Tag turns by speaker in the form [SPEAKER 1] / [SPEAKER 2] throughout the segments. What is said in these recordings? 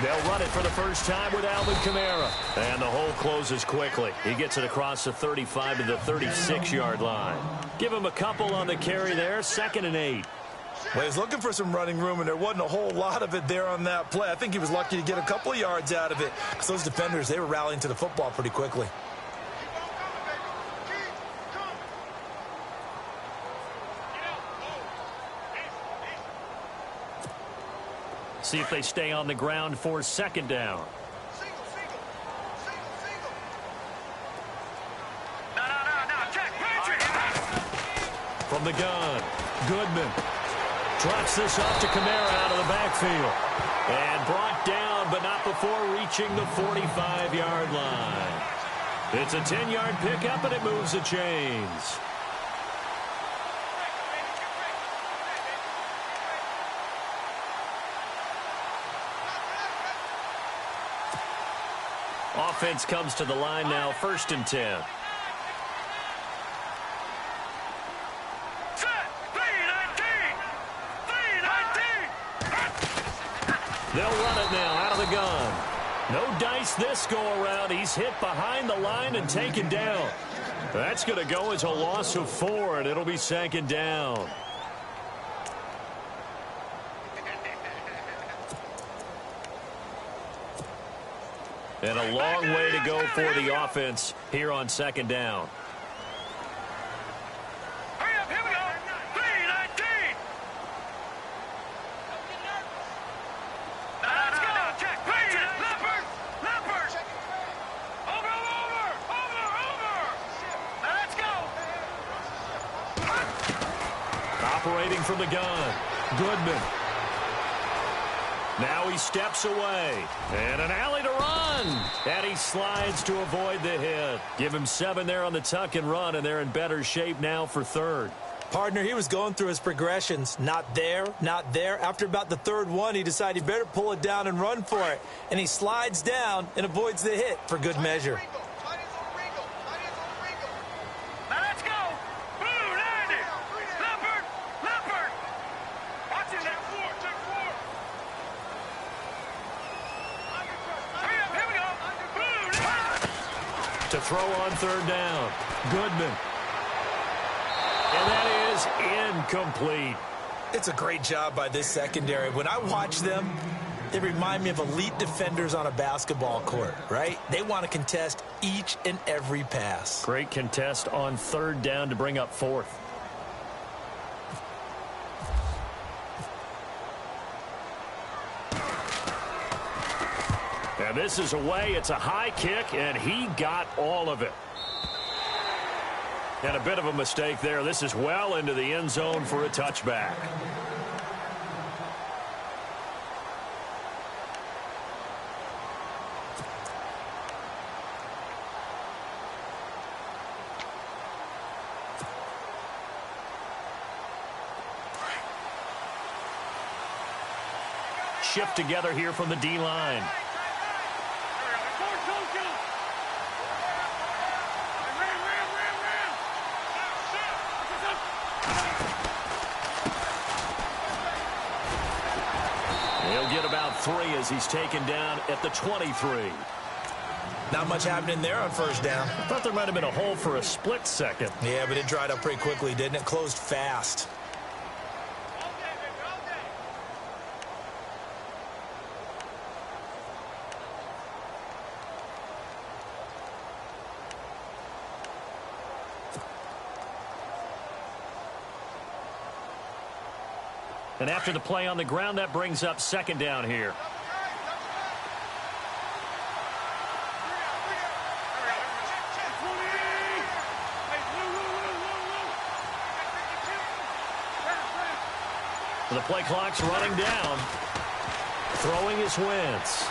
[SPEAKER 1] They'll run it for the first time with Alvin Kamara. And the hole closes quickly. He gets it across the 35 to the 36-yard line. Give him a couple on the carry there, 2nd and 8.
[SPEAKER 2] Well, he's looking for some running room, and there wasn't a whole lot of it there on that play. I think he was lucky to get a couple of yards out of it, because those defenders, they were rallying to the football pretty quickly.
[SPEAKER 1] See if they stay on the ground for 2nd down. From the gun, Goodman drops this off to Kamara out of the backfield. And brought down, but not before reaching the 45-yard line. It's a 10-yard pickup, and it moves the chains. Offense comes to the line now, 1st and 10. They'll run it now out of the gun. No dice this go-around. He's hit behind the line and taken down. That's going to go as a loss of 4, and it'll be 2nd down. And a long way to go for the offense here on 2nd down.
[SPEAKER 3] Hurry up, here we go. 3-19. Let's go. Check. Leopard. Over. Let's go.
[SPEAKER 1] Operating from the gun, Goodman. Now he steps away. And an alley to run. And he slides to avoid the hit. Give him 7 there on the tuck and run, and they're in better shape now for 3rd.
[SPEAKER 2] Partner, he was going through his progressions. Not there, not there. After about the 3rd one, he decided he better pull it down and run for it. And he slides down and avoids the hit for good measure.
[SPEAKER 1] To throw on 3rd down, Goodman. And that is incomplete.
[SPEAKER 2] It's a great job by this secondary. When I watch them, they remind me of elite defenders on a basketball court, right? They want to contest each and every pass.
[SPEAKER 1] Great contest on 3rd down to bring up 4th. And this is away. It's a high kick, and he got all of it. And a bit of a mistake there. This is well into the end zone for a touchback. Shift together here from the D-line. He'll get about 3 as he's taken down at the 23.
[SPEAKER 2] Not much happening there on 1st down.
[SPEAKER 1] I thought there might have been a hole for a split second.
[SPEAKER 2] Yeah, but it dried up pretty quickly, didn't it? Closed fast.
[SPEAKER 1] And after the play on the ground, that brings up 2nd down here. The play clock's running down. Throwing his Wentz.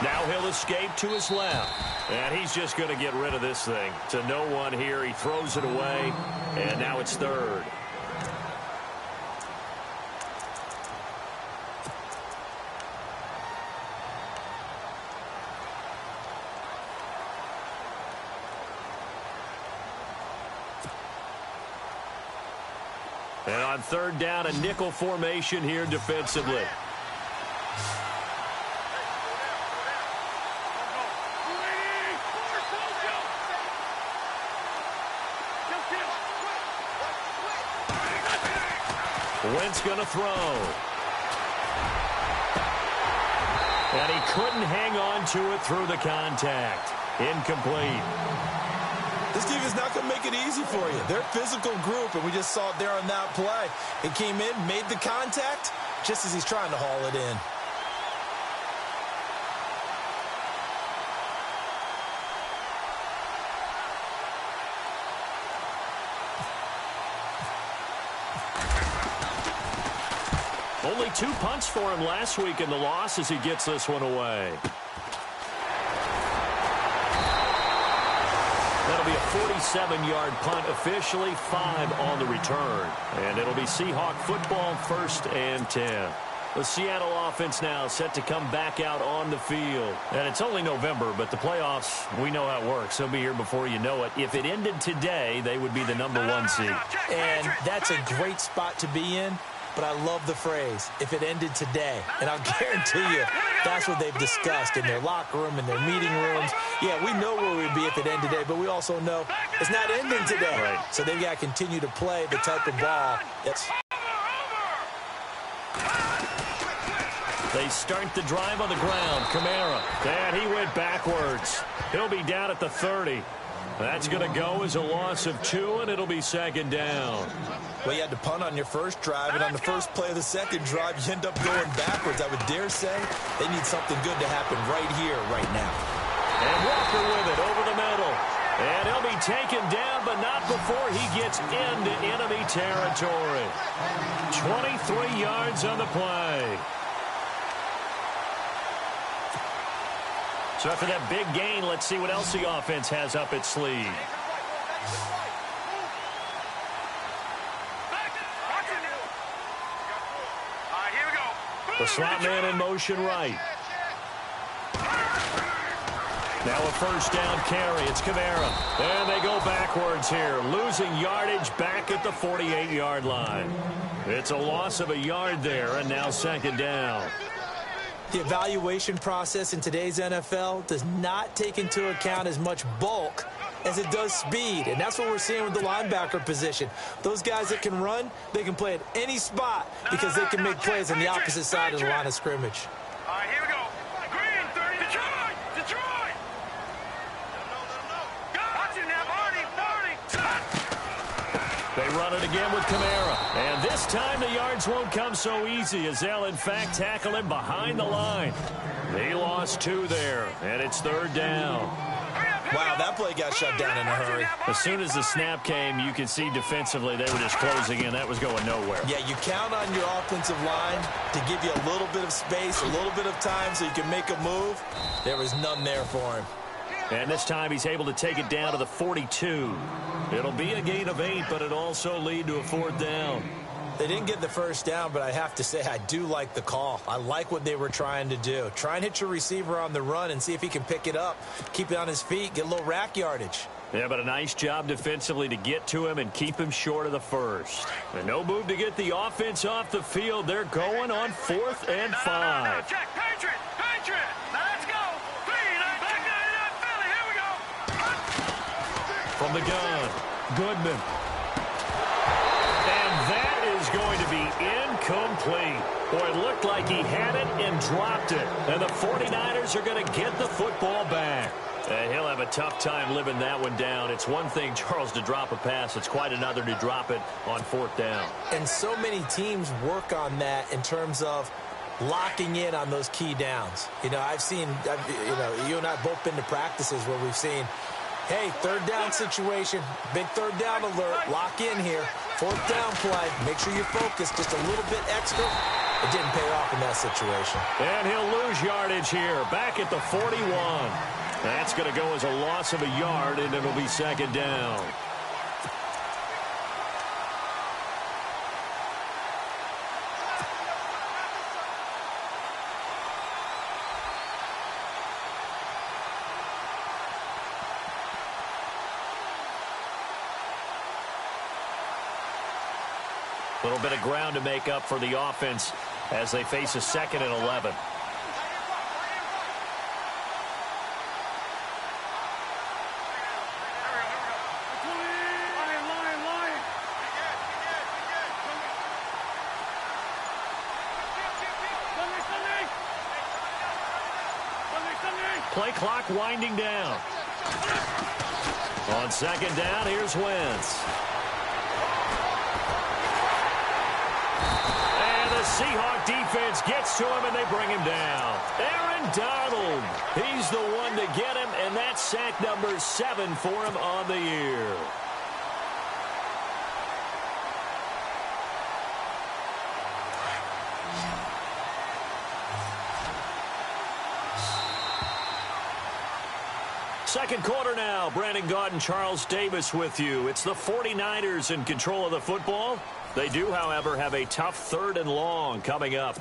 [SPEAKER 1] Now he'll escape to his left. And he's just going to get rid of this thing. To no one here. He throws it away. And now it's 3rd. And on 3rd down, a nickel formation here defensively. Wentz going to throw. And he couldn't hang on to it through the contact. Incomplete.
[SPEAKER 2] This defense is not going to make it easy for you. They're a physical group, and we just saw it there on that play. It came in, made the contact, just as he's trying to haul it in.
[SPEAKER 1] Only 2 punts for him last week in the loss as he gets this one away. That'll be a 47-yard punt, officially 5 on the return. And it'll be Seahawk football, 1st and 10. The Seattle offense now set to come back out on the field. And it's only November, but the playoffs, we know how it works. They'll be here before you know it. If it ended today, they would be the #1 seed.
[SPEAKER 2] And that's a great spot to be in. But I love the phrase, if it ended today. And I'll guarantee you, that's what they've discussed in their locker room, in their meeting rooms. Yeah, we know where we'd be if it ended today, but we also know it's not ending today.
[SPEAKER 1] Right.
[SPEAKER 2] So they've got to continue to play the type of ball that's...
[SPEAKER 1] They start the drive on the ground. Kamara. And he went backwards. He'll be down at the 30. That's going to go as a loss of 2, and it'll be 2nd down.
[SPEAKER 2] Well, you had to punt on your first drive, and on the first play of the second drive, you end up going backwards. I would dare say they need something good to happen right here, right now.
[SPEAKER 1] And Walker with it over the middle. And he'll be taken down, but not before he gets into enemy territory. 23 yards on the play. So after that big gain, let's see what else the offense has up its sleeve. The slot man in motion right. Now a 1st down carry. It's Kamara. And they go backwards here, losing yardage back at the 48-yard line. It's a loss of a yard there, and now 2nd down.
[SPEAKER 2] The evaluation process in today's NFL does not take into account as much bulk as it does speed, and that's what we're seeing with the linebacker position. Those guys that can run, they can play at any spot because they can make plays on the opposite side of the line of scrimmage.
[SPEAKER 3] All right, here we go. Green, 30. Detroit! Detroit! Watch it now, Marty.
[SPEAKER 1] They run it again with Kamara. And this time the yards won't come so easy as they'll, in fact, tackle him behind the line. They lost 2 there, and it's 3rd down.
[SPEAKER 2] Wow, that play got shut down in a hurry.
[SPEAKER 1] As soon as the snap came, you could see defensively they were just closing in. That was going nowhere.
[SPEAKER 2] Yeah, you count on your offensive line to give you a little bit of space, a little bit of time so you can make a move. There was none there for him.
[SPEAKER 1] And this time he's able to take it down to the 42. It'll be a gain of 8, but it'll also lead to a 4th down.
[SPEAKER 2] They didn't get the 1st down, but I have to say I do like the call. I like what they were trying to do. Try and hit your receiver on the run and see if he can pick it up, keep it on his feet, get a little rack yardage.
[SPEAKER 1] Yeah, but a nice job defensively to get to him and keep him short of the 1st. And no move to get the offense off the field. They're going on 4th and 5.
[SPEAKER 3] Check, Patriot! Patriot! Now let's go! 3-9, Philly, here we go!
[SPEAKER 1] From the gun, Goodman. And that is going to be incomplete. Boy, it looked like he had it and dropped it. And the 49ers are going to get the football back. He'll have a tough time living that one down. It's one thing, Charles, to drop a pass. It's quite another to drop it on 4th down.
[SPEAKER 2] And so many teams work on that in terms of locking in on those key downs. You know, you and I have both been to practices where we've seen, hey, 3rd down situation, big 3rd down alert, lock in here. 4th down play, make sure you're focused just a little bit extra. It didn't pay off in that situation.
[SPEAKER 1] And he'll lose yardage here, back at the 41. That's going to go as a loss of a yard, and it'll be 2nd down. A little bit of ground to make up for the offense as they face a 2nd and 11. Play clock winding down. On second down, here's Wentz. And the Seahawk defense gets to him, and they bring him down. Aaron Donald, he's the one to get him, and that's sack number 7 for him on the year. Second quarter now. Brandon Gaudin and Charles Davis with you. It's the 49ers in control of the football. They do, however, have a tough 3rd and long coming up.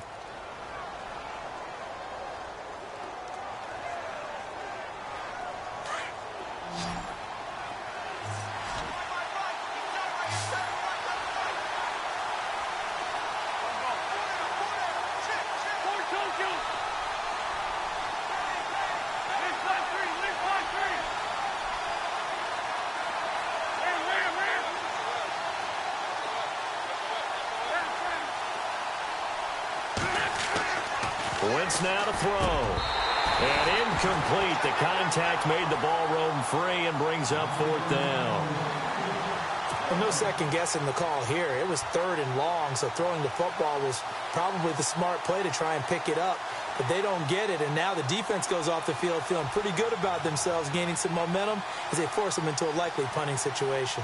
[SPEAKER 1] Wentz now to throw. And incomplete. The contact made the ball roam free and brings up 4th down.
[SPEAKER 2] Well, no second guessing the call here. It was 3rd and long, so throwing the football was probably the smart play to try and pick it up. But they don't get it, and now the defense goes off the field feeling pretty good about themselves, gaining some momentum as they force them into a likely punting situation.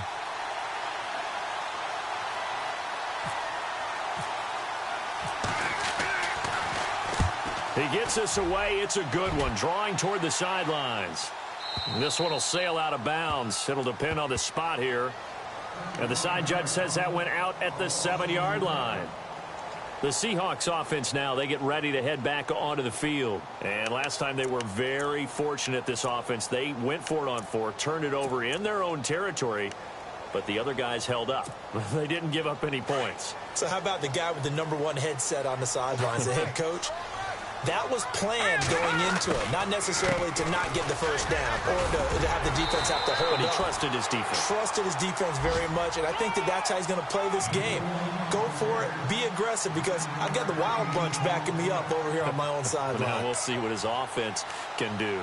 [SPEAKER 1] He gets this away. It's a good one. Drawing toward the sidelines. This one will sail out of bounds. It'll depend on the spot here. And the side judge says that went out at the 7-yard line. The Seahawks offense now, they get ready to head back onto the field. And last time they were very fortunate, this offense. They went for it on 4, turned it over in their own territory, but the other guys held up. They didn't give up any points.
[SPEAKER 2] So how about the guy with the #1 headset on the sidelines, the head coach? That was planned going into it, not necessarily to not get the first down or to have the defense have to hold
[SPEAKER 1] But he
[SPEAKER 2] up.
[SPEAKER 1] trusted his defense.
[SPEAKER 2] Trusted his defense very much, and I think that's how he's going to play this game. Go for it, be aggressive, because I've got the Wild Bunch backing me up over here on my own sideline.
[SPEAKER 1] Now we'll see what his offense can do.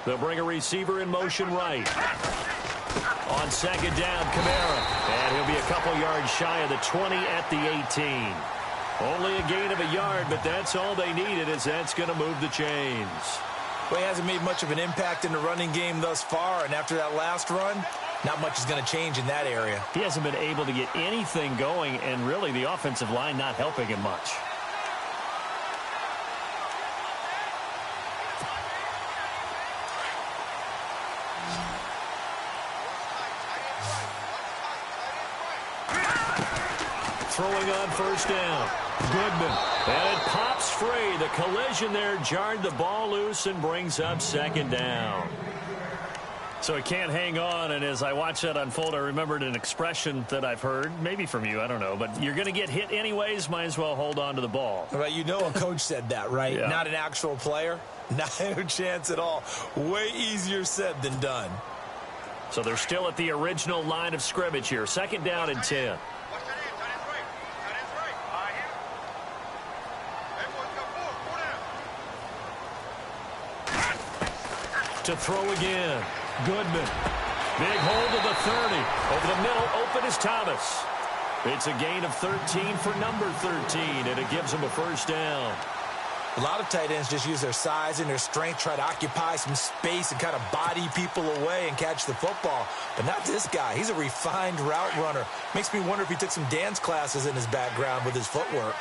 [SPEAKER 1] They'll bring a receiver in motion right. On second down, Kamara. And he'll be a couple yards shy of the 20 at the 18. Only a gain of a yard, but that's all they needed, as that's going to move the chains.
[SPEAKER 2] Well, he hasn't made much of an impact in the running game thus far, and after that last run, not much is going to change in that area.
[SPEAKER 1] He hasn't been able to get anything going, and really the offensive line not helping him much. Throwing on first down. Goodman. And it pops free. The collision there jarred the ball loose and brings up second down. So he can't hang on, and as I watched that unfold, I remembered an expression that I've heard, maybe from you, I don't know, but you're going to get hit anyways, might as well hold on to the ball.
[SPEAKER 2] Well, you know a coach said that, right?
[SPEAKER 1] Yeah.
[SPEAKER 2] Not an actual player. Not a chance at all. Way easier said than done.
[SPEAKER 1] So they're still at the original line of scrimmage here. Second down and 10. To throw again. Goodman. Big hold of the 30. Over the middle, open is Thomas. It's a gain of 13 for number 13, and it gives him a first down.
[SPEAKER 2] A lot of tight ends just use their size and their strength, try to occupy some space and kind of body people away and catch the football. But not this guy. He's a refined route runner. Makes me wonder if he took some dance classes in his background with his footwork.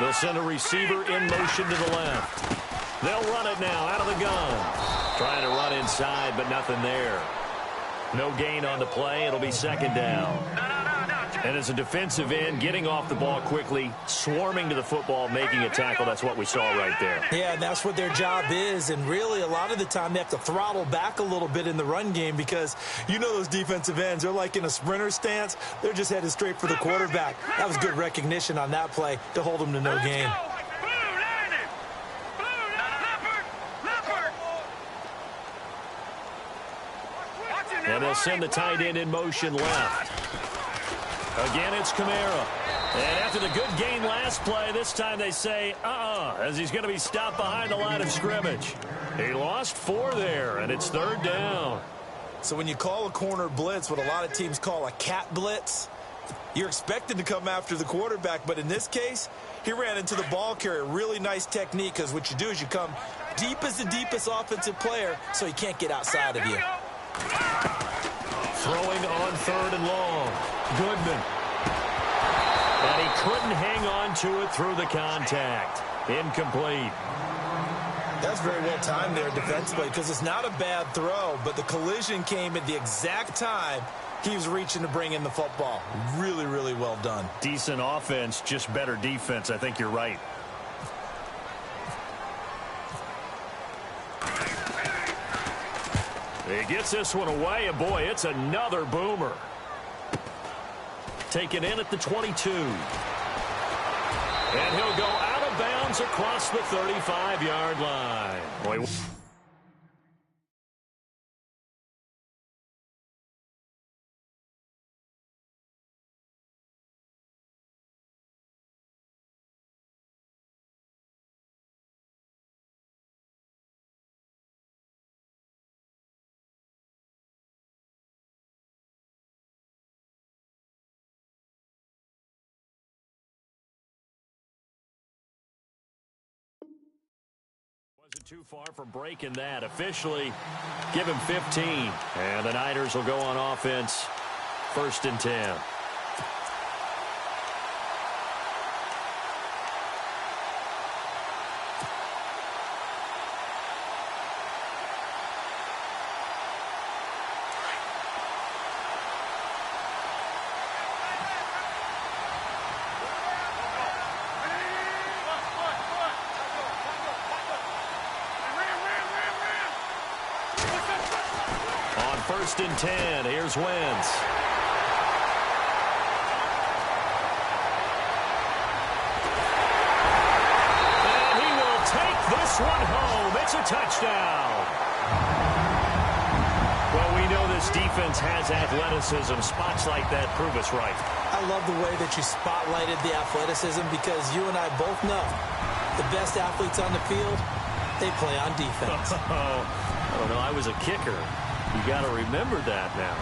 [SPEAKER 1] They'll send a receiver in motion to the left. They'll run it now out of the gun. Trying to run inside, but nothing there. No gain on the play. It'll be second down.
[SPEAKER 3] No,
[SPEAKER 1] And as a defensive end, getting off the ball quickly, swarming to the football, making a tackle, that's what we saw right there.
[SPEAKER 2] Yeah, and that's what their job is. And really, a lot of the time, they have to throttle back a little bit in the run game because you know those defensive ends, they're like in a sprinter stance. They're just headed straight for the quarterback. That was good recognition on that play to hold them to no gain.
[SPEAKER 1] And they'll send the tight end in motion left. Again, it's Kamara. And after the good gain last play, this time they say, as he's going to be stopped behind the line of scrimmage. He lost 4 there, and it's 3rd down.
[SPEAKER 2] So when you call a corner blitz, what a lot of teams call a cat blitz, you're expected to come after the quarterback. But in this case, he ran into the ball carrier. Really nice technique, because what you do is you come deep as the deepest offensive player so he can't get outside of you.
[SPEAKER 1] Throwing on 3rd and long. Goodman. And he couldn't hang on to it through the contact. Incomplete.
[SPEAKER 2] That's very well timed there defensively because it's not a bad throw, but the collision came at the exact time he was reaching to bring in the football. Really, really well done.
[SPEAKER 1] Decent offense, just better defense. I think you're right. He gets this one away, and boy, it's another boomer. Taken in at the 22. And he'll go out of bounds across the 35-yard line. Boy. Wasn't too far from breaking that. Officially, give him 15. And the Niners will go on offense. 1st and 10. On 1st and 10, here's Wentz. And he will take this one home. It's a touchdown. Well, we know this defense has athleticism. Spots like that prove us right.
[SPEAKER 2] I love the way that you spotlighted the athleticism because you and I both know the best athletes on the field, they play on defense.
[SPEAKER 1] I don't know. I was a kicker. You got to remember that now.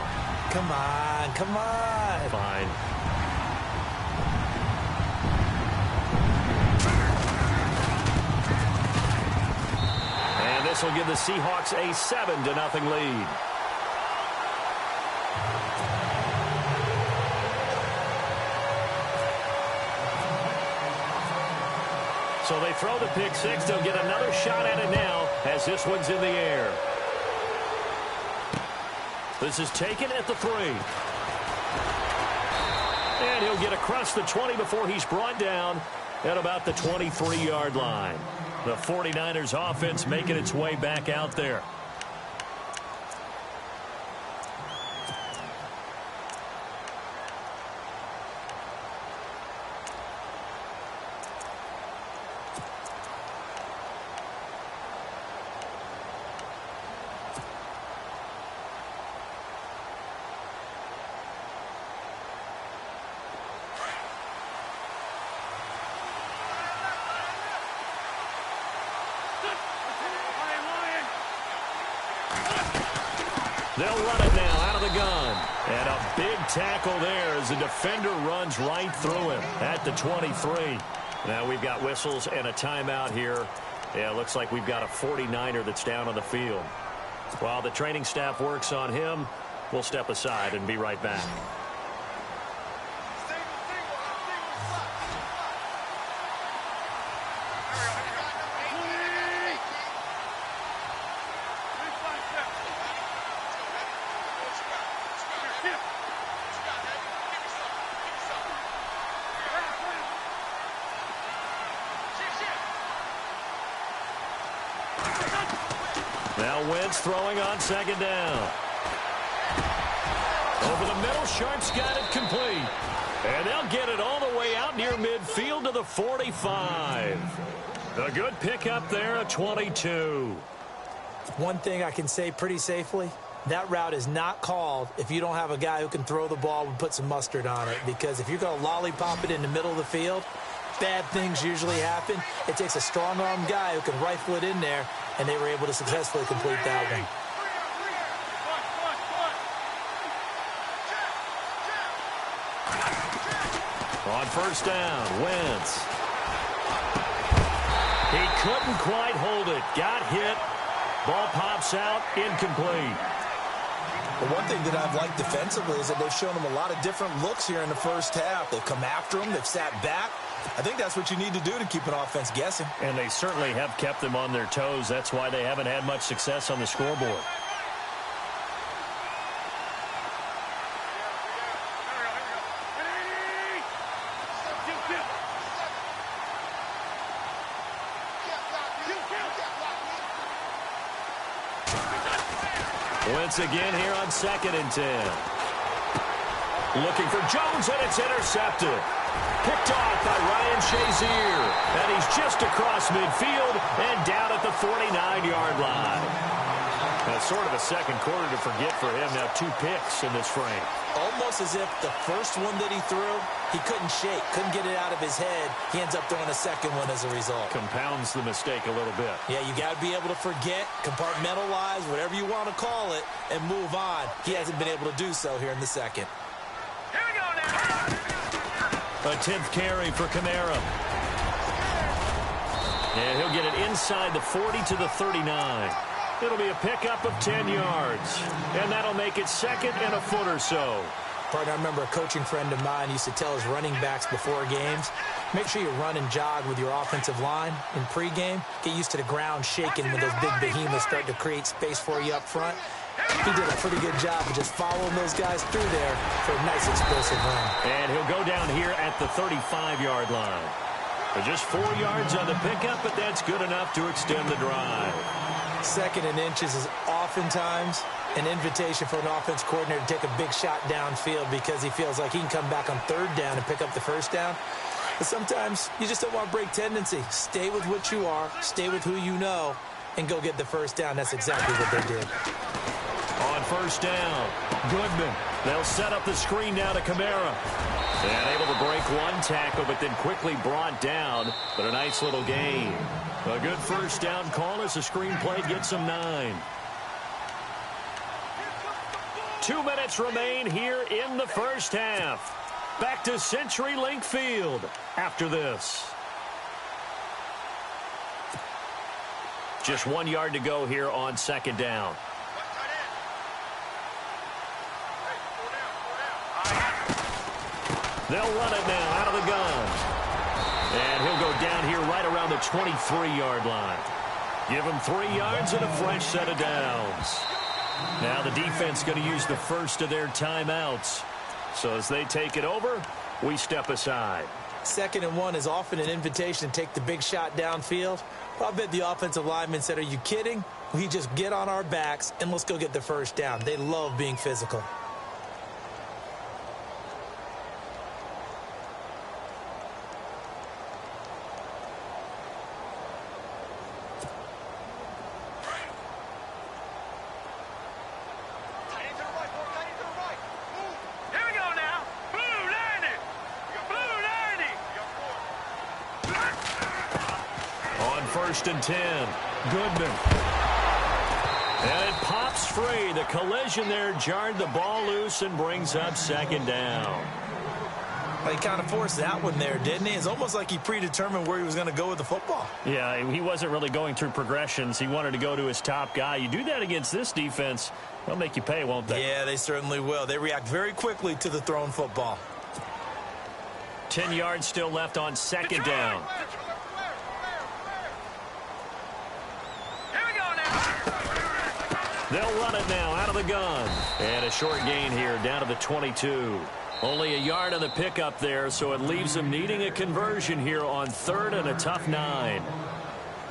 [SPEAKER 2] Come on, come on.
[SPEAKER 1] Fine. And this will give the Seahawks a 7-0 lead. So they throw the pick six. They'll get another shot at it now as this one's in the air. This is taken at the 3. And he'll get across the 20 before he's brought down at about the 23-yard line. The 49ers offense making its way back out there. They'll run it now out of the gun. And a big tackle there as the defender runs right through him at the 23. Now we've got whistles and a timeout here. Yeah, it looks like we've got a 49er that's down on the field. While the training staff works on him, we'll step aside and be right back. Now Wentz throwing on second down. Over the middle, Sharp's got it complete. And they'll get it all the way out near midfield to the 45. A good pickup there at 22.
[SPEAKER 2] One thing I can say pretty safely, that route is not called if you don't have a guy who can throw the ball and put some mustard on it. Because if you're going to lollipop it in the middle of the field, bad things usually happen. It takes a strong-armed guy who can rifle it in there, and they were able to successfully complete that one.
[SPEAKER 1] On first down, Wentz. He couldn't quite hold it. Got hit. Ball pops out, incomplete.
[SPEAKER 2] But one thing that I've liked defensively is that they've shown him a lot of different looks here in the first half. They've come after him. They've sat back. I think that's what you need to do to keep an offense guessing.
[SPEAKER 1] And they certainly have kept them on their toes. That's why they haven't had much success on the scoreboard. Wentz again here on 2nd and 10. Looking for Jones, and it's intercepted. Picked off by Ryan Shazier. And he's just across midfield and down at the 49-yard line. That's sort of a second quarter to forget for him. Now 2 picks in this frame.
[SPEAKER 2] Almost as if the first one that he threw, he couldn't shake, couldn't get it out of his head. He ends up throwing a second one as a result.
[SPEAKER 1] Compounds the mistake a little bit.
[SPEAKER 2] Yeah, you got to be able to forget, compartmentalize, whatever you want to call it, and move on. He hasn't been able to do so here in the second.
[SPEAKER 3] Here we go now.
[SPEAKER 1] A 10th carry for Kamara. And he'll get it inside the 40 to the 39. It'll be a pickup of 10 yards. And that'll make it 2nd and a foot or so.
[SPEAKER 2] Partner, I remember a coaching friend of mine used to tell his running backs before games, make sure you run and jog with your offensive line in pregame. Get used to the ground shaking when those big behemoths start to create space for you up front. He did a pretty good job of just following those guys through there for a nice explosive run.
[SPEAKER 1] And he'll go down here at the 35-yard line. Just 4 yards on the pickup, but that's good enough to extend the drive.
[SPEAKER 2] 2nd and inches is oftentimes an invitation for an offense coordinator to take a big shot downfield because he feels like he can come back on 3rd down and pick up the 1st down. But sometimes you just don't want to break tendency. Stay with what you are, stay with who you know, and go get the 1st down. That's exactly what they did.
[SPEAKER 1] On first down, Goodman. They'll set up the screen now to Kamara. And able to break one tackle, but then quickly brought down. But a nice little gain. A good first down call as the screen play gets him 9. 2 minutes remain here in the first half. Back to CenturyLink Field after this. Just 1 yard to go here on 2nd down. They'll run it now out of the gun. And he'll go down here right around the 23-yard line. Give him 3 yards and a fresh set of downs. Now the defense going to use the first of their timeouts. So as they take it over, we step aside.
[SPEAKER 2] 2nd and 1 is often an invitation to take the big shot downfield. I'll bet the offensive lineman said, are you kidding? We just get on our backs and let's go get the 1st down. They love being physical.
[SPEAKER 1] First and 10. Goodman. And it pops free. The collision there jarred the ball loose and brings up 2nd down.
[SPEAKER 2] Well, he kind of forced that one there, didn't he? It's almost like he predetermined where he was going to go with the football.
[SPEAKER 1] Yeah, he wasn't really going through progressions. He wanted to go to his top guy. You do that against this defense, they'll make you pay, won't they?
[SPEAKER 2] Yeah, they certainly will. They react very quickly to the thrown football.
[SPEAKER 1] 10 yards still left on 2nd down. They'll run it now out of the gun. And a short gain here down to the 22. Only a yard on the pickup there, so it leaves them needing a conversion here on 3rd and a tough 9.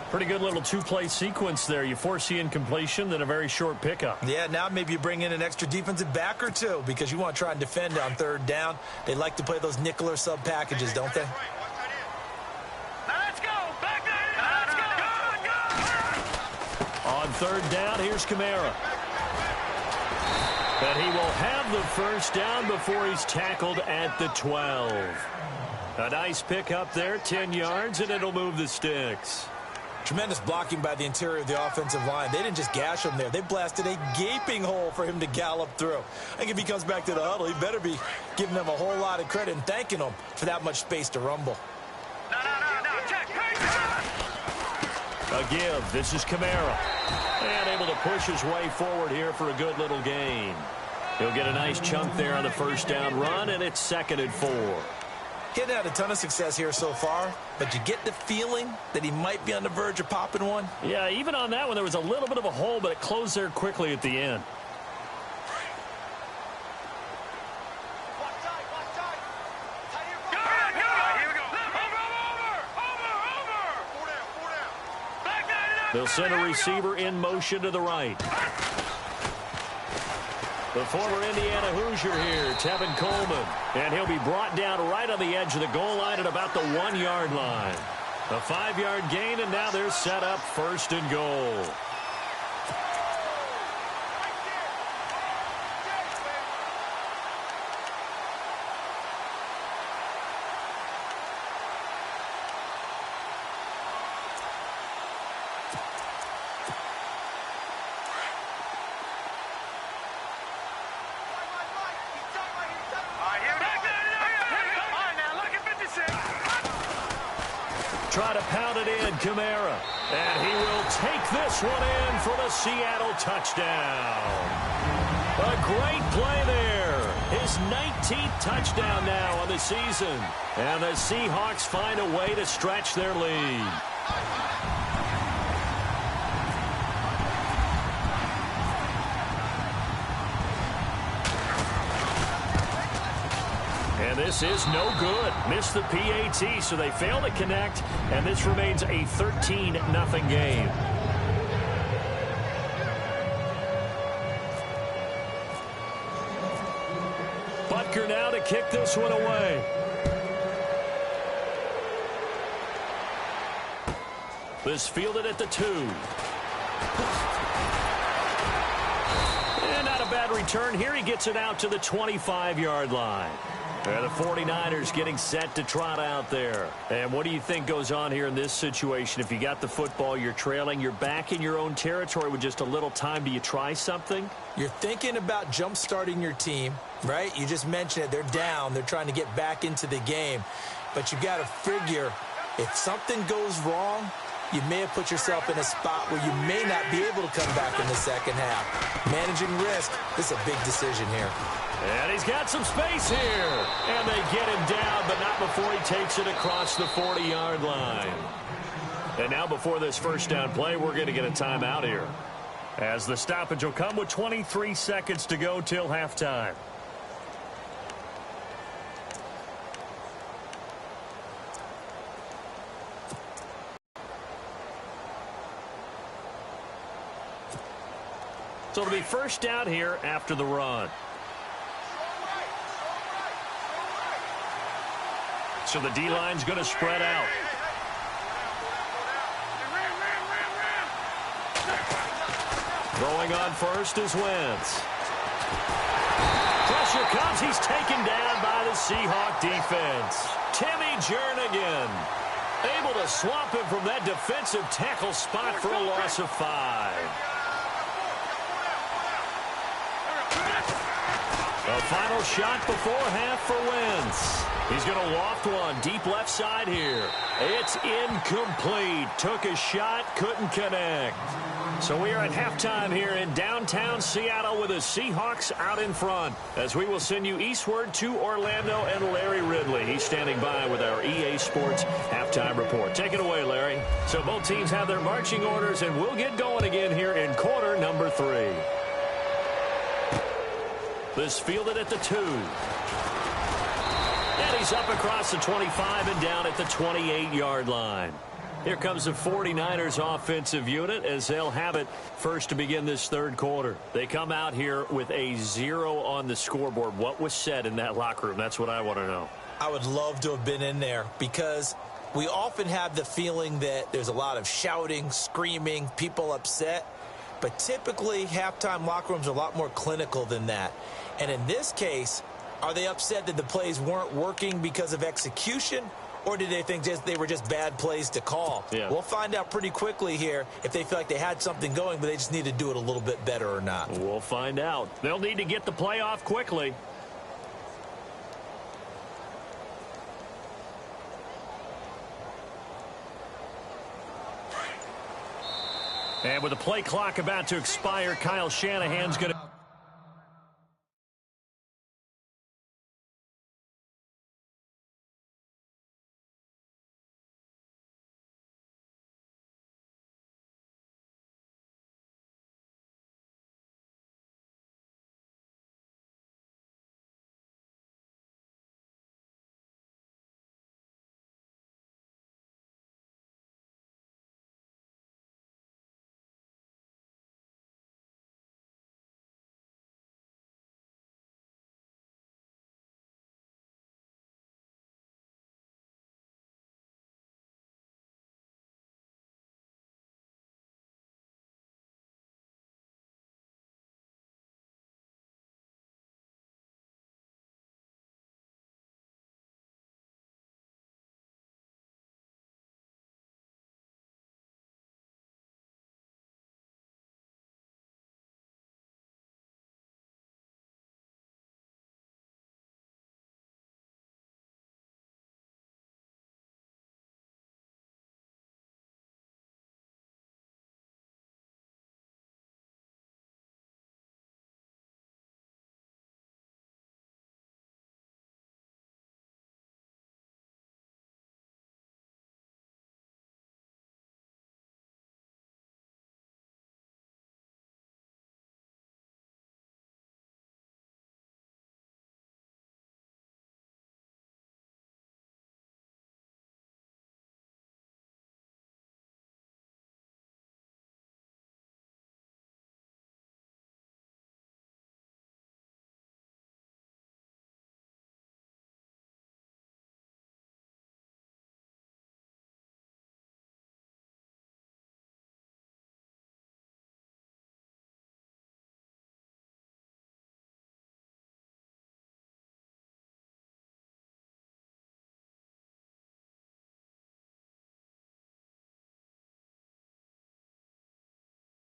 [SPEAKER 1] Pretty good little two-play sequence there. You force the incompletion, then a very short pickup.
[SPEAKER 2] Yeah, now maybe you bring in an extra defensive back or two because you want to try and defend on third down. They like to play those nickel or sub packages, don't they?
[SPEAKER 3] Let's go. Back there. Let's go.
[SPEAKER 1] On third down, here's Kamara. But he will have the first down before he's tackled at the 12. A nice pick up there, 10 yards, and it'll move the sticks.
[SPEAKER 2] Tremendous blocking by the interior of the offensive line. They didn't just gash him there. They blasted a gaping hole for him to gallop through. I think if he comes back to the huddle, he better be giving them a whole lot of credit and thanking them for that much space to rumble.
[SPEAKER 3] No. Check.
[SPEAKER 1] A give. This is Kamara. And able to push his way forward here for a good little gain. He'll get a nice chunk there on the first down run, and it's 2nd and 4.
[SPEAKER 2] Getting had a ton of success here so far, but you get the feeling that he might be on the verge of popping one.
[SPEAKER 1] Yeah, even on that one, there was a little bit of a hole, but it closed there quickly at the end. They'll send a receiver in motion to the right. The former Indiana Hoosier here, Tevin Coleman. And he'll be brought down right on the edge of the goal line at about the 1-yard line. A 5-yard gain, and now they're set up 1st and goal. Try to pound it in, Kamara. And he will take this one in for the Seattle touchdown. A great play there. His 19th touchdown now on the season. And the Seahawks find a way to stretch their lead. And this is no good. Missed the PAT, so they fail to connect, and this remains a 13-0 game. Butker now to kick this one away. This fielded at the 2. And not a bad return here. He gets it out to the 25-yard line. And the 49ers getting set to trot out there. And what do you think goes on here in this situation? If you got the football, you're trailing, you're back in your own territory with just a little time. Do you try something?
[SPEAKER 2] You're thinking about jump-starting your team, right? You just mentioned it. They're down. They're trying to get back into the game. But you got to figure if something goes wrong, you may have put yourself in a spot where you may not be able to come back in the second half. Managing risk, this is a big decision here.
[SPEAKER 1] And he's got some space here. And they get him down, but not before he takes it across the 40-yard line. And now before this first down play, we're going to get a timeout here, as the stoppage will come with 23 seconds to go till halftime. So it'll be first down here after the run. So the D-line's going to spread out. Throwing on first is Wentz. Pressure comes. He's taken down by the Seahawk defense. Timmy Jernigan able to swamp him from that defensive tackle spot for a loss of 5. A final shot before half for Wentz. He's going to loft one deep left side here. It's incomplete. Took a shot, couldn't connect. So we are at halftime here in downtown Seattle with the Seahawks out in front, as we will send you eastward to Orlando and Larry Ridley. He's standing by with our EA Sports halftime report. Take it away, Larry. So both teams have their marching orders, and we'll get going again here in quarter number 3. This fielded at the 2. And he's up across the 25 and down at the 28-yard line. Here comes the 49ers offensive unit as they'll have it first to begin this third quarter. They come out here with a 0 on the scoreboard. What was said in that locker room? That's what I want to know.
[SPEAKER 2] I would love to have been in there because we often have the feeling that there's a lot of shouting, screaming, people upset. But typically, halftime locker rooms are a lot more clinical than that. And in this case, are they upset that the plays weren't working because of execution? Or did they think they were just bad plays to call?
[SPEAKER 1] Yeah.
[SPEAKER 2] We'll find out pretty quickly here if they feel like they had something going, but they just need to do it a little bit better or not.
[SPEAKER 1] We'll find out. They'll need to get the play off quickly. And with the play clock about to expire, Kyle Shanahan's going to